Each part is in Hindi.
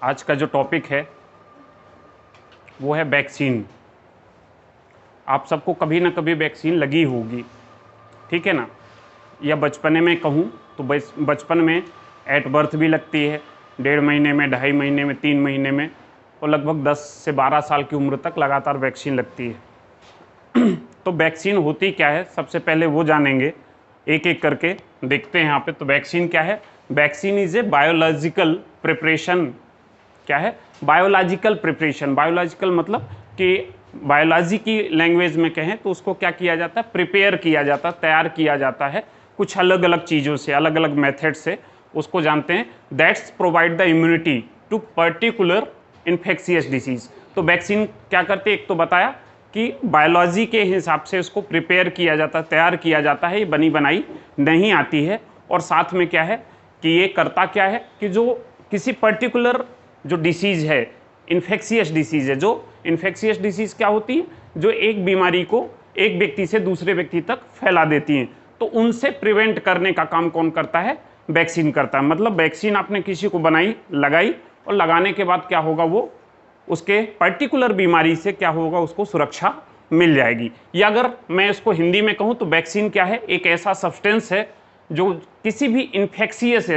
आज का जो टॉपिक है वो है वैक्सीन। आप सबको कभी ना कभी वैक्सीन लगी होगी, ठीक है ना। या बचपने में कहूँ तो बचपन में एट बर्थ भी लगती है, 1.5 महीने में, 2.5 महीने में, 3 महीने में, और लगभग 10 से 12 साल की उम्र तक लगातार वैक्सीन लगती है। तो वैक्सीन होती क्या है, सबसे पहले वो जानेंगे, एक एक करके देखते हैं यहाँ पे। तो वैक्सीन क्या है? Vaccine is a biological preparation. क्या है? Biological preparation. बायोलॉजिकल मतलब कि बायोलॉजी की लैंग्वेज में कहें तो उसको क्या किया जाता है? प्रिपेयर किया जाता है, तैयार किया जाता है कुछ अलग अलग चीज़ों से, अलग अलग मेथड से। उसको जानते हैं that's provide the immunity to particular infectious disease. तो वैक्सीन क्या करते हैं, एक तो बताया कि बायोलॉजी के हिसाब से उसको प्रिपेयर किया जाता है, तैयार किया जाता है, ये बनी बनाई नहीं आती है। और साथ में क्या है कि ये करता क्या है कि जो किसी पर्टिकुलर जो डिसीज़ है, इन्फेक्शियस डिसीज़ है, जो इन्फेक्शियस डिसीज़ क्या होती है, जो एक बीमारी को एक व्यक्ति से दूसरे व्यक्ति तक फैला देती हैं, तो उनसे प्रिवेंट करने का काम कौन करता है? वैक्सीन करता है। मतलब वैक्सीन आपने किसी को बनाई, लगाई, और लगाने के बाद क्या होगा, वो उसके पर्टिकुलर बीमारी से क्या होगा, उसको सुरक्षा मिल जाएगी। या अगर मैं इसको हिंदी में कहूँ तो वैक्सीन क्या है? एक ऐसा सब्सटेंस है जो किसी भी इन्फेक्शियस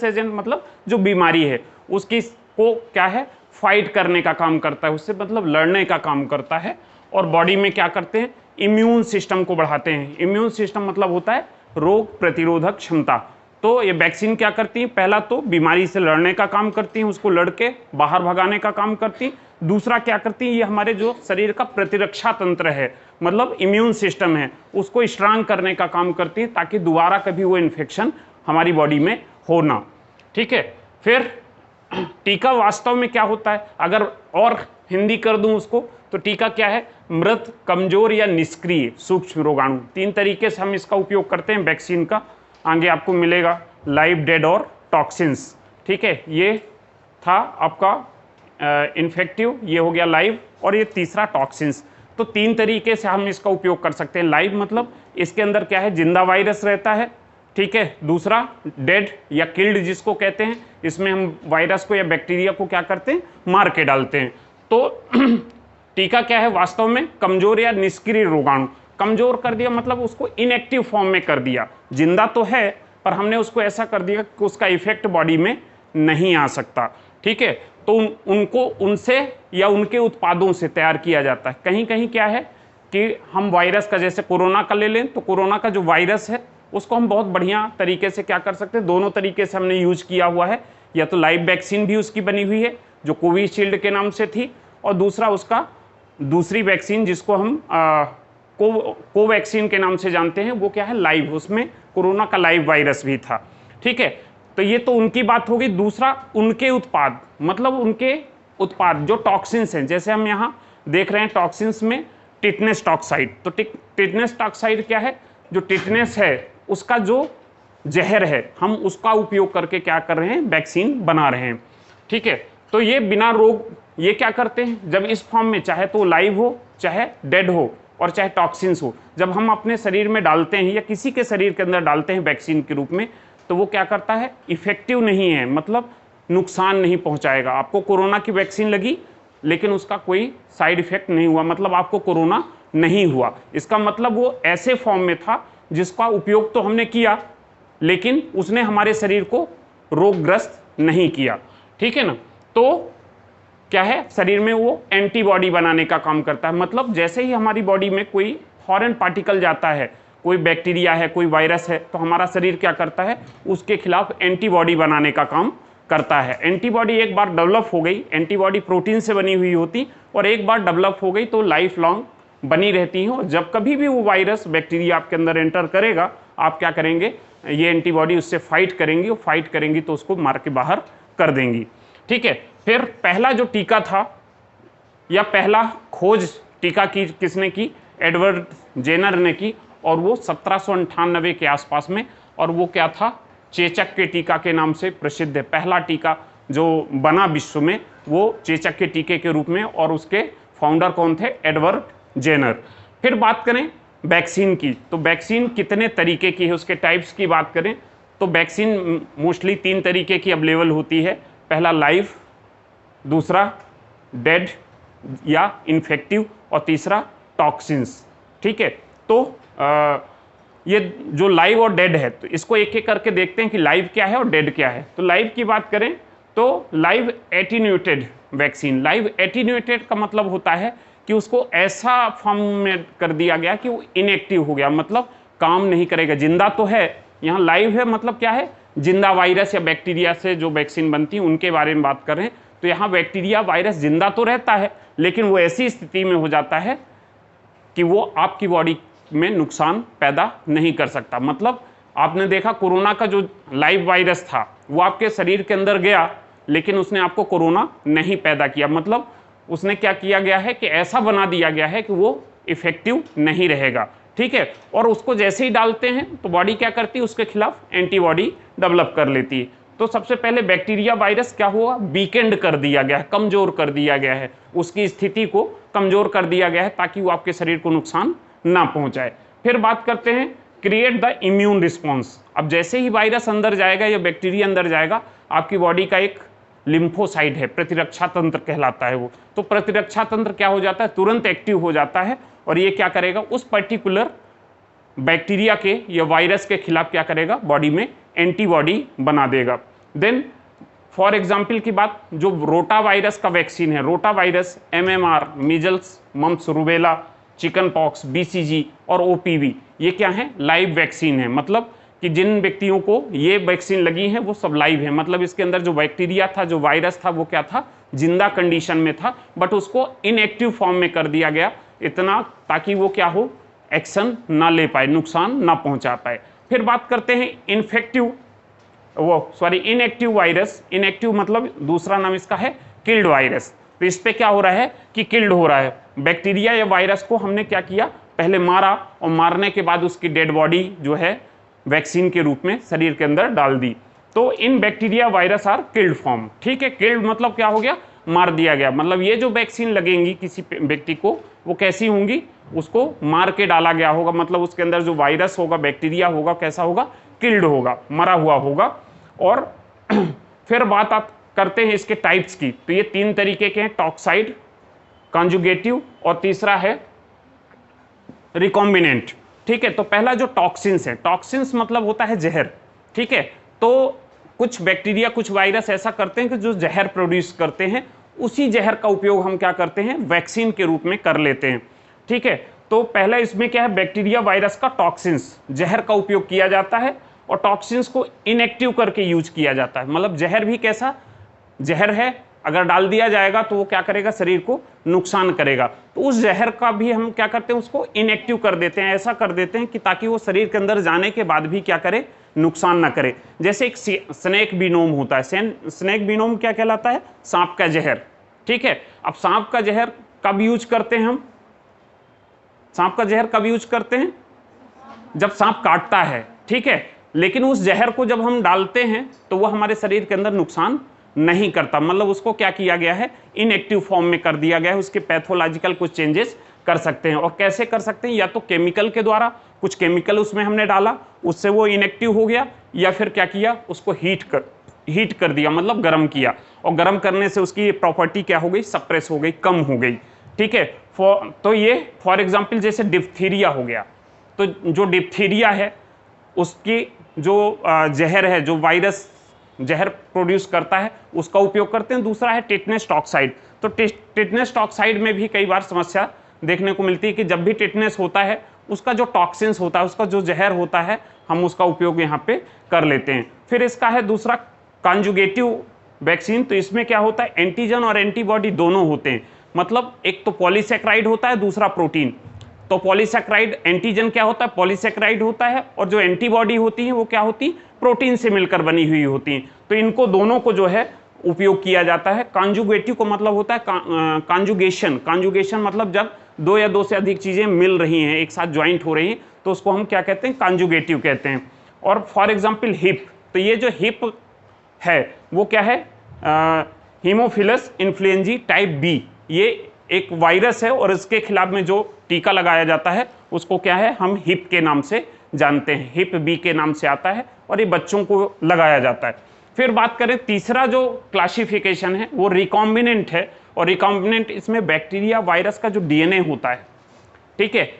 एजेंट मतलब जो बीमारी है उसकी को क्या है, फाइट करने का काम करता है, उससे मतलब लड़ने का काम करता है। और बॉडी में क्या करते हैं? इम्यून सिस्टम को बढ़ाते हैं। इम्यून सिस्टम मतलब होता है रोग प्रतिरोधक क्षमता। तो ये वैक्सीन क्या करती है? पहला तो बीमारी से लड़ने का काम करती हैं, उसको लड़के बाहर भगाने का काम करती हैं। दूसरा क्या करती है, ये हमारे जो शरीर का प्रतिरक्षा तंत्र है, मतलब इम्यून सिस्टम है, उसको स्ट्रांग करने का काम करती है, ताकि दोबारा कभी वो इन्फेक्शन हमारी बॉडी में हो ना। ठीक है। फिर टीका वास्तव में क्या होता है, अगर और हिंदी कर दूं उसको, तो टीका क्या है? मृत, कमजोर या निष्क्रिय सूक्ष्म रोगाणु। 3 तरीके से हम इसका उपयोग करते हैं वैक्सीन का। आगे आपको मिलेगा लाइव, डेड और टॉक्सिन्स। ठीक है, ये था आपका इन्फेक्टिव, ये हो गया लाइव, और ये तीसरा टॉक्सिन्स। तो 3 तरीके से हम इसका उपयोग कर सकते हैं। लाइव मतलब इसके अंदर क्या है, जिंदा वायरस रहता है। ठीक है। दूसरा डेड या किल्ड जिसको कहते हैं, इसमें हम वायरस को या बैक्टीरिया को क्या करते हैं, मार के डालते हैं। तो टीका क्या है वास्तव में? कमजोर या निष्क्रिय रोगाणु। कमजोर कर दिया मतलब उसको इनएक्टिव फॉर्म में कर दिया। जिंदा तो है पर हमने उसको ऐसा कर दिया कि उसका इफेक्ट बॉडी में नहीं आ सकता। ठीक है। तो उनको उनसे या उनके उत्पादों से तैयार किया जाता है। कहीं कहीं क्या है कि हम वायरस का, जैसे कोरोना का ले लें, तो कोरोना का जो वायरस है उसको हम बहुत बढ़िया तरीके से क्या कर सकते हैं, दोनों तरीके से हमने यूज किया हुआ है। या तो लाइव वैक्सीन भी उसकी बनी हुई है जो कोविशील्ड के नाम से थी, और दूसरा उसका दूसरी वैक्सीन जिसको हम कोवैक्सीन के नाम से जानते हैं, वो क्या है, लाइव। उसमें कोरोना का लाइव वायरस भी था। ठीक है। तो ये तो उनकी बात होगी। दूसरा उनके उत्पाद, मतलब उनके उत्पाद जो टॉक्सिन्स हैं, जैसे हम यहाँ देख रहे हैं टॉक्सिन्स में टिटनेस टॉक्साइड। तो टिटनेस टॉक्साइड क्या है? जो टिटनेस है उसका जो जहर है, हम उसका उपयोग करके क्या कर रहे हैं, वैक्सीन बना रहे हैं। ठीक है। तो ये बिना रोग, ये क्या करते हैं, जब इस फॉर्म में, चाहे तो लाइव हो, चाहे डेड हो, और चाहे टॉक्सिन्स हो, जब हम अपने शरीर में डालते हैं या किसी के शरीर के अंदर डालते हैं वैक्सीन के रूप में, तो वो क्या करता है, इफेक्टिव नहीं है, मतलब नुकसान नहीं पहुंचाएगा। आपको कोरोना की वैक्सीन लगी लेकिन उसका कोई साइड इफेक्ट नहीं हुआ, मतलब आपको कोरोना नहीं हुआ। इसका मतलब वो ऐसे फॉर्म में था जिसका उपयोग तो हमने किया लेकिन उसने हमारे शरीर को रोगग्रस्त नहीं किया। ठीक है ना। तो क्या है, शरीर में वो एंटीबॉडी बनाने का काम करता है। मतलब जैसे ही हमारी बॉडी में कोई फॉरेन पार्टिकल जाता है, कोई बैक्टीरिया है, कोई वायरस है, तो हमारा शरीर क्या करता है, उसके खिलाफ एंटीबॉडी बनाने का काम करता है। एंटीबॉडी एक बार डेवलप हो गई, एंटीबॉडी प्रोटीन से बनी हुई होती, और एक बार डेवलप हो गई तो लाइफ लॉन्ग बनी रहती हैं। और जब कभी भी वो वायरस, बैक्टीरिया आपके अंदर एंटर करेगा, आप क्या करेंगे, ये एंटीबॉडी उससे फाइट करेंगी, और फाइट करेंगी तो उसको मार के बाहर कर देंगी। ठीक है। फिर पहला जो टीका था, या पहला खोज टीका की किसने की, एडवर्ड जेनर ने की, और वो 1798 के आसपास में। और वो क्या था, चेचक के टीका के नाम से प्रसिद्ध है। पहला टीका जो बना विश्व में वो चेचक के टीके के रूप में, और उसके फाउंडर कौन थे, एडवर्ड जेनर। फिर बात करें वैक्सीन की, तो वैक्सीन कितने तरीके की है, उसके टाइप्स की बात करें तो वैक्सीन मोस्टली 3 तरीके की अवेलेबल होती है। पहला लाइव, दूसरा डेड या इन्फेक्टिव, और तीसरा टॉक्सिन्स। ठीक है, तो ये जो लाइव और डेड है, तो इसको एक एक करके देखते हैं कि लाइव क्या है और डेड क्या है। तो लाइव की बात करें तो live attenuated vaccine. Live attenuated का मतलब होता है कि उसको ऐसा फॉर्म में कर दिया गया कि वो इनएक्टिव हो गया, मतलब काम नहीं करेगा। जिंदा तो है, यहाँ लाइव है मतलब क्या है, जिंदा वायरस या बैक्टीरिया से जो वैक्सीन बनती है उनके बारे में बात कर रहे हैं। तो यहाँ बैक्टीरिया वायरस जिंदा तो रहता है, लेकिन वो ऐसी स्थिति में हो जाता है कि वो आपकी बॉडी में नुकसान पैदा नहीं कर सकता। मतलब आपने देखा कोरोना का जो लाइव वायरस था वो आपके शरीर के अंदर गया, लेकिन उसने आपको कोरोना नहीं पैदा किया। मतलब उसने क्या किया गया है कि ऐसा बना दिया गया है कि वो इफेक्टिव नहीं रहेगा। ठीक है, और उसको जैसे ही डालते हैं तो बॉडी क्या करती है, उसके खिलाफ एंटीबॉडी डेवलप कर लेती है। तो सबसे पहले बैक्टीरिया वायरस क्या हुआ, वीकेंड कर दिया गया है, कमजोर कर दिया गया है, उसकी स्थिति को कमजोर कर दिया गया है ताकि वो आपके शरीर को नुकसान ना पहुंचाए। फिर बात करते हैं क्रिएट द इम्यून रिस्पॉन्स। अब जैसे ही वायरस अंदर जाएगा या बैक्टीरिया अंदर जाएगा, आपकी बॉडी का एक लिम्फोसाइट है, प्रतिरक्षा तंत्र कहलाता है वो। तो प्रतिरक्षा तंत्र क्या हो जाता है, तुरंत एक्टिव हो जाता है, और ये क्या करेगा, उस पर्टिकुलर बैक्टीरिया के या वायरस के खिलाफ क्या करेगा, बॉडी में एंटीबॉडी बना देगा। देन फॉर एग्जाम्पल की बात, जो रोटा वायरस का वैक्सीन है, rota virus MMR, measles, mumps, rubella, chicken pox, BCG और OPV, ये क्या है, लाइव वैक्सीन है। मतलब कि जिन व्यक्तियों को ये वैक्सीन लगी है वो सब लाइव है। मतलब इसके अंदर जो बैक्टीरिया था, जो वायरस था, वो क्या था, जिंदा कंडीशन में था, बट उसको इनएक्टिव फॉर्म में कर दिया गया, इतना ताकि वो क्या हो, एक्शन ना ले पाए, नुकसान ना पहुंचा पाए। फिर बात करते हैं इनएक्टिव वायरस। इनएक्टिव मतलब दूसरा नाम इसका है किल्ड वायरस। तो इस पे क्या हो रहा है कि किल्ड हो रहा है। बैक्टीरिया या वायरस को हमने क्या किया, पहले मारा, और मारने के बाद उसकी डेड बॉडी जो है वैक्सीन के रूप में शरीर के अंदर डाल दी। तो इन bacteria virus are killed form. ठीक है, किल्ड मतलब क्या हो गया, मार दिया गया। मतलब ये जो वैक्सीन लगेंगी किसी व्यक्ति को, वो कैसी होंगी, उसको मार के डाला गया होगा। मतलब उसके अंदर जो वायरस होगा, बैक्टीरिया होगा, कैसा होगा, किल्ड होगा, मरा हुआ होगा। और फिर बात आप करते हैं इसके टाइप्स की। तो ये 3 तरीके के हैं, टॉक्साइड, कॉन्जुगेटिव और तीसरा है रिकॉम्बिनेंट। ठीक है, तो पहला जो टॉक्सिन्स है, टॉक्सिन्स मतलब होता है जहर। ठीक है, तो कुछ बैक्टीरिया, कुछ वायरस ऐसा करते हैं कि जो जहर प्रोड्यूस करते हैं, उसी जहर का उपयोग हम क्या करते हैं, वैक्सीन के रूप में कर लेते हैं। ठीक है, तो पहला इसमें क्या है, बैक्टीरिया वायरस का टॉक्सिन्स, जहर का उपयोग किया जाता है, और टॉक्सिन्स को इनएक्टिव करके यूज किया जाता है। मतलब जहर भी कैसा, जहर है, अगर डाल दिया जाएगा तो वो क्या करेगा, शरीर को नुकसान करेगा। तो उस जहर का भी हम क्या करते हैं, उसको इनएक्टिव कर देते हैं, ऐसा कर देते हैं कि ताकि वो शरीर के अंदर जाने के बाद भी क्या करे, नुकसान ना करे। जैसे एक स्नेक बिनोम होता है। स्नेक बिनोम क्या कहलाता है, सांप का जहर। ठीक है, अब सांप का जहर कब यूज करते हैं हम, सांप का जहर कब यूज करते हैं, जब सांप काटता है। ठीक है, लेकिन उस जहर को जब हम डालते हैं तो वो हमारे शरीर के अंदर नुकसान नहीं करता। मतलब उसको क्या किया गया है, इनएक्टिव फॉर्म में कर दिया गया है। उसके पैथोलॉजिकल कुछ चेंजेस कर सकते हैं। और कैसे कर सकते हैं, या तो केमिकल के द्वारा, कुछ केमिकल उसमें हमने डाला, उससे वो इनएक्टिव हो गया, या फिर क्या किया, उसको हीट कर दिया, मतलब गर्म किया, और गर्म करने से उसकी प्रॉपर्टी क्या हो गई, सप्रेस हो गई, कम हो गई। ठीक है, तो ये फॉर एग्जाम्पल जैसे डिप्थीरिया हो गया, तो जो डिप्थीरिया है उसकी जो जहर है, जो वायरस जहर प्रोड्यूस करता है, उसका उपयोग करते हैं। दूसरा है टिटनेस टॉक्साइड। तो टिटनेस टॉक्साइड में भी कई बार समस्या देखने को मिलती है कि जब भी टिटनेस होता है, उसका जो टॉक्सिन्स होता है, उसका जो जहर होता है, हम उसका उपयोग यहाँ पे कर लेते हैं। फिर इसका है दूसरा कॉन्जुगेटिव वैक्सीन। तो इसमें क्या होता है, एंटीजन और एंटीबॉडी दोनों होते हैं। मतलब एक तो पॉलीसेक्राइड होता है, दूसरा प्रोटीन। तो पॉलीसेक्राइड, एंटीजन क्या होता है, पॉलीसेक्राइड होता है, और जो एंटीबॉडी होती है वो क्या होती, प्रोटीन से मिलकर बनी हुई होती हैं। तो इनको दोनों को जो है उपयोग किया जाता है। कॉन्जुगेटिव को मतलब होता है कॉन्जुगेशन। कॉन्जुगेशन मतलब जब 2 या 2 से अधिक चीजें मिल रही हैं, एक साथ ज्वाइंट हो रही हैं, तो उसको हम क्या कहते हैं, कॉन्जुगेटिव कहते हैं। और फॉर एग्जाम्पल हिप, तो ये जो हिप है वो क्या है, हीमोफिलस इन्फ्लुएंजी टाइप B, ये एक वायरस है, और इसके खिलाफ में जो टीका लगाया जाता है उसको क्या है, हम हिप के नाम से जानते हैं, हिप B के नाम से आता है, और ये बच्चों को लगाया जाता है। फिर बात करें तीसरा जो क्लासिफिकेशन है वो रिकॉम्बिनेंट है, और रिकॉम्बिनेंट इसमें बैक्टीरिया वायरस का जो डीएनए होता है, ठीक है,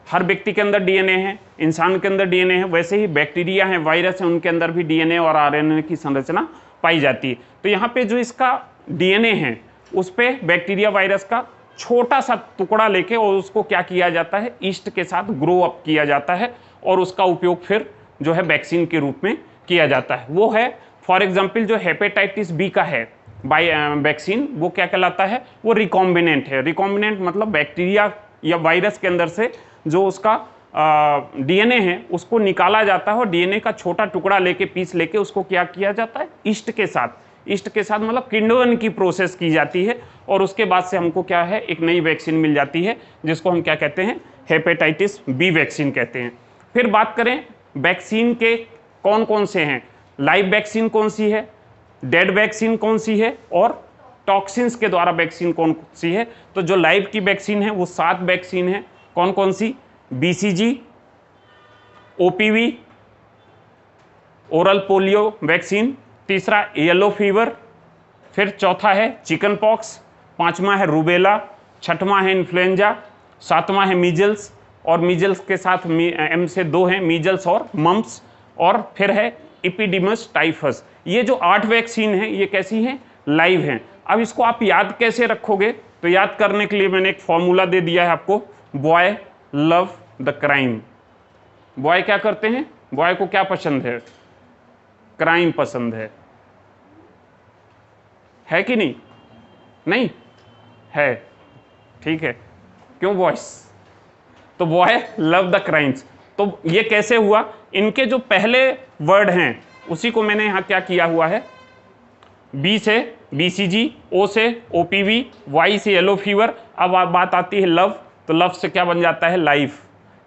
हर व्यक्ति के अंदर डीएनए है, इंसान के अंदर डीएनए है, वैसे ही बैक्टीरिया है, वायरस है, उनके अंदर भी डीएनए और आरएनए की संरचना पाई जाती है। तो यहाँ पे जो इसका डीएनए है उस पे बैक्टीरिया वायरस का छोटा सा टुकड़ा लेके और उसको क्या किया जाता है, ईस्ट के साथ ग्रो अप किया जाता है, और उसका उपयोग फिर जो है वैक्सीन के रूप में किया जाता है। वो है फॉर एग्जाम्पल जो हेपेटाइटिस बी का है वैक्सीन, वो क्या कहलाता है, वो रिकॉम्बिनेंट है। रिकॉम्बिनेंट मतलब बैक्टीरिया या वायरस के अंदर से जो उसका डीएनए है उसको निकाला जाता है, और डीएनए का छोटा टुकड़ा लेके पीस लेके उसको क्या किया जाता है, ईस्ट के साथ मतलब किण्वन की प्रोसेस की जाती है, और उसके बाद से हमको क्या है, एक नई वैक्सीन मिल जाती है जिसको हम क्या कहते हैं, हेपेटाइटिस बी वैक्सीन कहते हैं। फिर बात करें वैक्सीन के कौन कौन से हैं, लाइव वैक्सीन कौन सी है, डेड वैक्सीन कौन सी है, और टॉक्सिन्स के द्वारा वैक्सीन कौन सी है। तो जो लाइव की वैक्सीन है वो 7 वैक्सीन है। कौन कौन सी, BCG, OPV, oral polio vaccine, तीसरा येलो फीवर, फिर चौथा है चिकन पॉक्स, पांचवा है रूबेला, छठवां है इन्फ्लुएंजा, सातवां है मीजल्स, और मीजल्स के साथ एम से 2 हैं, मीजल्स और मम्प्स, और फिर है एपिडेमिस टाइफस। ये जो 8 वैक्सीन हैं ये कैसी हैं, लाइव हैं। अब इसको आप याद कैसे रखोगे, तो याद करने के लिए मैंने एक फॉर्मूला दे दिया है आपको, boy love the crime. Boy क्या करते हैं, बॉय को क्या पसंद है, क्राइम पसंद है कि नहीं, नहीं है, ठीक है, क्यों बॉयस, तो बॉय लव द क्राइम्स। तो ये कैसे हुआ, इनके जो पहले वर्ड हैं उसी को मैंने यहाँ क्या किया हुआ है, बी से बीसीजी, ओ से ओपीवी, वाई से येलो फीवर। अब बात आती है लव, तो लव से क्या बन जाता है, लाइफ,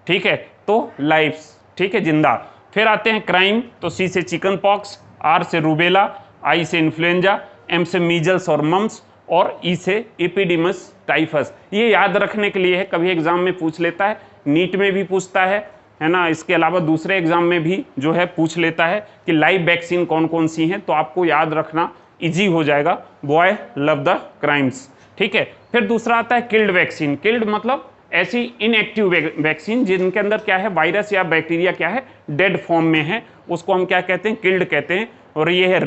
ठीक है, तो लाइफ्स, ठीक है, जिंदा। फिर आते हैं क्राइम, तो सी से चिकन पॉक्स, आर से रूबेला, आई से इन्फ्लुएंजा, एम से मीजल्स और मम्स, और ई से एपिडेमिस टाइफस। ये याद रखने के लिए है, कभी एग्जाम में पूछ लेता है, नीट में भी पूछता है ना, इसके अलावा दूसरे एग्जाम में भी जो है पूछ लेता है कि लाइव वैक्सीन कौन कौन सी हैं, तो आपको याद रखना इजी हो जाएगा, बॉय लव द क्राइम्स, ठीक है। फिर दूसरा आता है किल्ड वैक्सीन। किल्ड मतलब ऐसी इनएक्टिव वैक्सीन जिनके अंदर क्या है, वायरस या बैक्टीरिया क्या है, डेड फॉर्म में है, उसको हम क्या कहते हैं, किल्ड कहते हैं। और ये है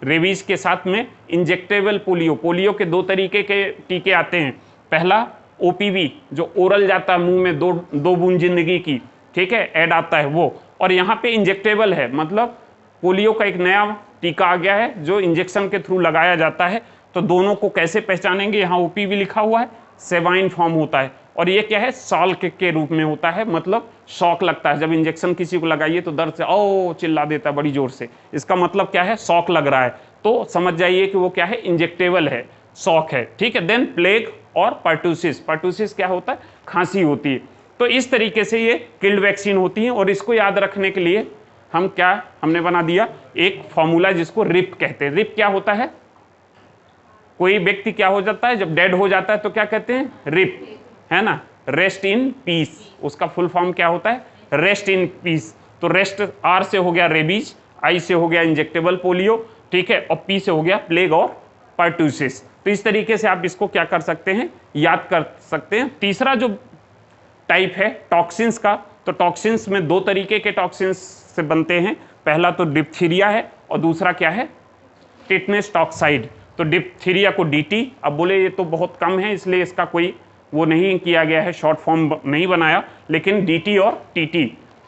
रेबीज के साथ में इंजेक्टेबल पोलियो के 2 तरीके के टीके आते हैं। पहला ओपीवी जो ओरल जाता है मुंह में, 2 बूंद जिंदगी की, ठीक है, ऐड आता है वो, और यहाँ पे इंजेक्टेबल है, मतलब पोलियो का एक नया टीका आ गया है जो इंजेक्शन के थ्रू लगाया जाता है। तो दोनों को कैसे पहचानेंगे, यहाँ ओपीवी लिखा हुआ है, सेवाइन फॉर्म होता है, और ये क्या है, साल्क के रूप में होता है, मतलब शॉक लगता है, जब इंजेक्शन किसी को लगाइए तो दर्द से ओ चिल्ला देता है बड़ी जोर से, इसका मतलब क्या है, शॉक लग रहा है, तो समझ जाइए कि वो क्या है, इंजेक्टेबल है, शॉक है, ठीक है। देन प्लेग और पर्टूसिस क्या होता है, खांसी होती है। तो इस तरीके से ये किल्ड वैक्सीन होती है, और इसको याद रखने के लिए हमने बना दिया एक फॉर्मूला जिसको रिप कहते हैं। रिप क्या होता है, कोई व्यक्ति क्या हो जाता है, जब डेड हो जाता है तो क्या कहते हैं, रिप, है ना, रेस्ट इन पीस, उसका फुल फॉर्म क्या होता है, रेस्ट इन पीस। तो रेस्ट आर से हो गया रेबीज, आई से हो गया इंजेक्टेबल पोलियो, ठीक है, और पी से हो गया प्लेग और पर्टूसिस। तो इस तरीके से आप इसको क्या कर सकते हैं, याद कर सकते हैं। तीसरा जो टाइप है टॉक्सिन्स का, तो टॉक्सिन्स में 2 तरीके के टॉक्सिन्स से बनते हैं, पहला तो डिप्थीरिया है और दूसरा क्या है, टिटनेस टॉक्साइड। तो डिप्थीरिया को डीटी, अब बोले ये तो बहुत कम है इसलिए इसका कोई वो नहीं किया गया है, शॉर्ट फॉर्म नहीं बनाया, लेकिन डीटी और टीटी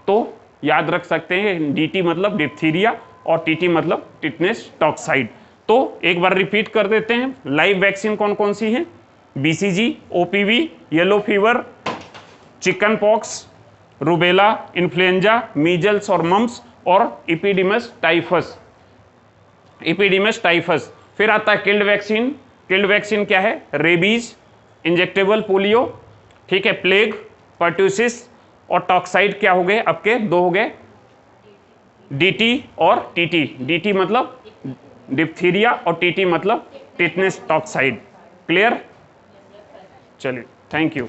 तो याद रख सकते हैं, डीटी मतलब डिप्थीरिया और टीटी मतलब टिटनेस टॉक्साइड। तो एक बार रिपीट कर देते हैं, लाइव वैक्सीन कौन कौन सी हैं, BCG, OPV, yellow fever, chicken pox, rubella, influenza, measles और मम्स, और एपिडेमिस टाइफस। फिर आता है किल्ड वैक्सीन। किल्ड वैक्सीन क्या है, रेबीज, इंजेक्टेबल पोलियो, ठीक है, प्लेग, पर्टूसिस और टॉक्साइड क्या हो गए, आपके 2 हो गए, डीटी और टीटी। डीटी मतलब डिप्थीरिया और टीटी मतलब टिटनेस टॉक्साइड। क्लियर, चलिए, थैंक यू।